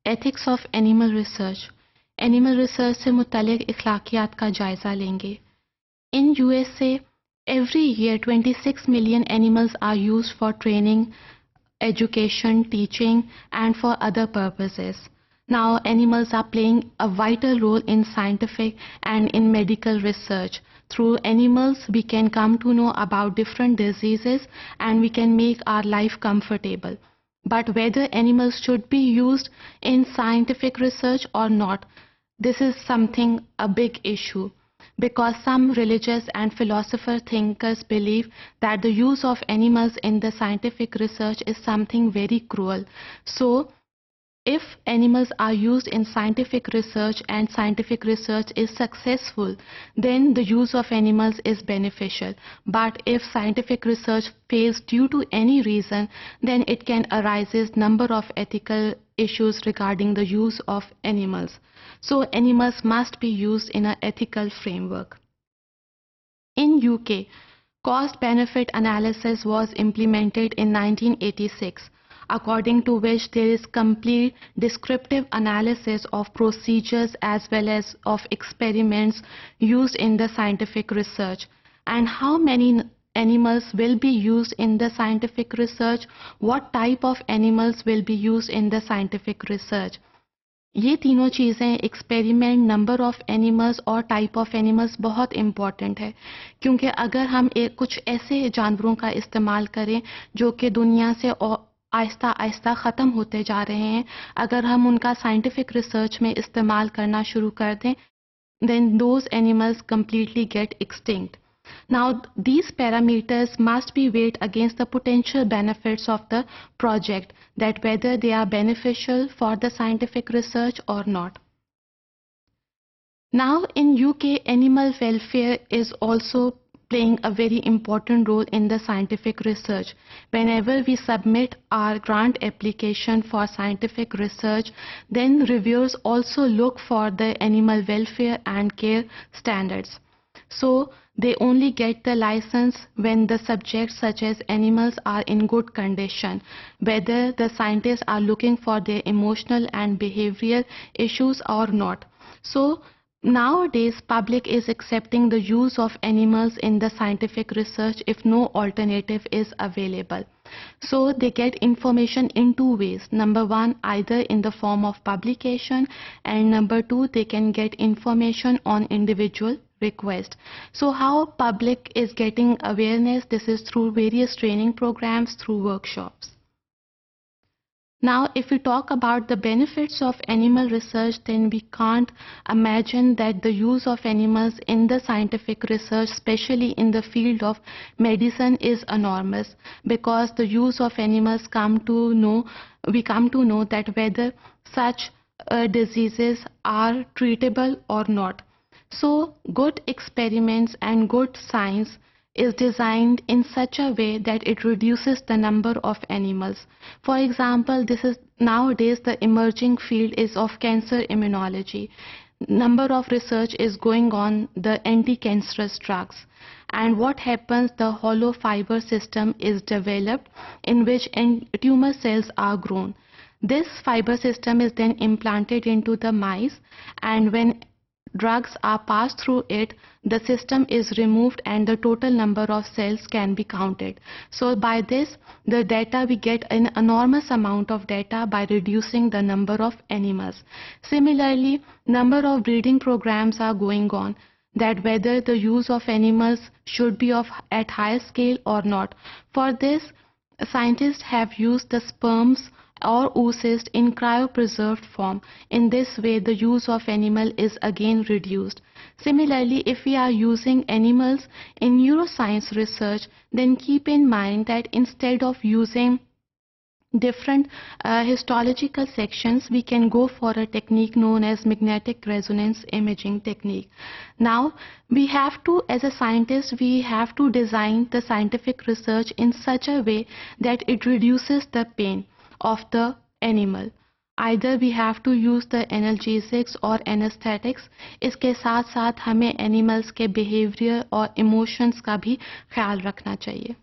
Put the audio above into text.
Ethics of animal research. Animal research से मुतल्लिक अखलाकियात का जायजा लेंगे। In USA every year 26 million animals are used for training, education, teaching, and for other purposes. Now, animals are playing a vital role in scientific and in medical research. Through animals, we can come to know about different diseases and we can make our life comfortable. But whether animals should be used in scientific research or not, this is something a big issue, because some religious and philosopher thinkers believe that the use of animals in the scientific research is something very cruel. So, if animals are used in scientific research and scientific research is successful, then the use of animals is beneficial. But if scientific research fails due to any reason, then it can arise number of ethical issues regarding the use of animals. So animals must be used in an ethical framework. In UK, cost-benefit analysis was implemented in 1986, according to which there is complete descriptive analysis of procedures as well as of experiments used in the scientific research, and how many animals will be used in the scientific research, what type of animals will be used in the scientific research. ये तीनों चीज़ें experiment, number of animals और type of animals बहुत important है, क्योंकि अगर हम कुछ ऐसे जानवरों का इस्तेमाल करें जो कि दुनिया से आहिस्ता आहिस्ता ख़त्म होते जा रहे हैं, अगर हम उनका साइंटिफिक रिसर्च में इस्तेमाल करना शुरू कर दें, then those animals completely get extinct. Now, these parameters must be weighed against the potential benefits of the project, that whether they are beneficial for the scientific research or not. Now, in UK, animal welfare is also playing a very important role in the scientific research. Whenever we submit our grant application for scientific research, then reviewers also look for the animal welfare and care standards. So, they only get the license when the subjects such as animals are in good condition, whether the scientists are looking for their emotional and behavioral issues or not. So, nowadays public is accepting the use of animals in the scientific research if no alternative is available. So they get information in two ways. Number one, either in the form of publication, and number two, they can get information on individual request. So how public is getting awareness? This is through various training programs, through workshops. Now, if we talk about the benefits of animal research, then we can't imagine that the use of animals in the scientific research, especially in the field of medicine, is enormous, because the use of animals we come to know that whether such diseases are treatable or not. So, good experiments and good science is designed in such a way that it reduces the number of animals. For example, this is nowadays the emerging field is of cancer immunology. Number of research is going on the anti-cancerous drugs. And what happens, the hollow fiber system is developed in which tumor cells are grown. This fiber system is then implanted into the mice, and when drugs are passed through it, the system is removed and the total number of cells can be counted. So by this, the data, we get an enormous amount of data by reducing the number of animals. Similarly, number of breeding programs are going on, that whether the use of animals should be at higher scale or not. For this, scientists have used the sperms or oocyst in cryopreserved form. In this way, the use of animal is again reduced. Similarly, if we are using animals in neuroscience research, then keep in mind that instead of using different histological sections, we can go for a technique known as magnetic resonance imaging technique. Now, we have to, as a scientist, we have to design the scientific research in such a way that it reduces the pain of the animal. Either we have to use the analgesics or anesthetics. इसके साथ साथ हमें animals के behavior और emotions का भी ख्याल रखना चाहिए.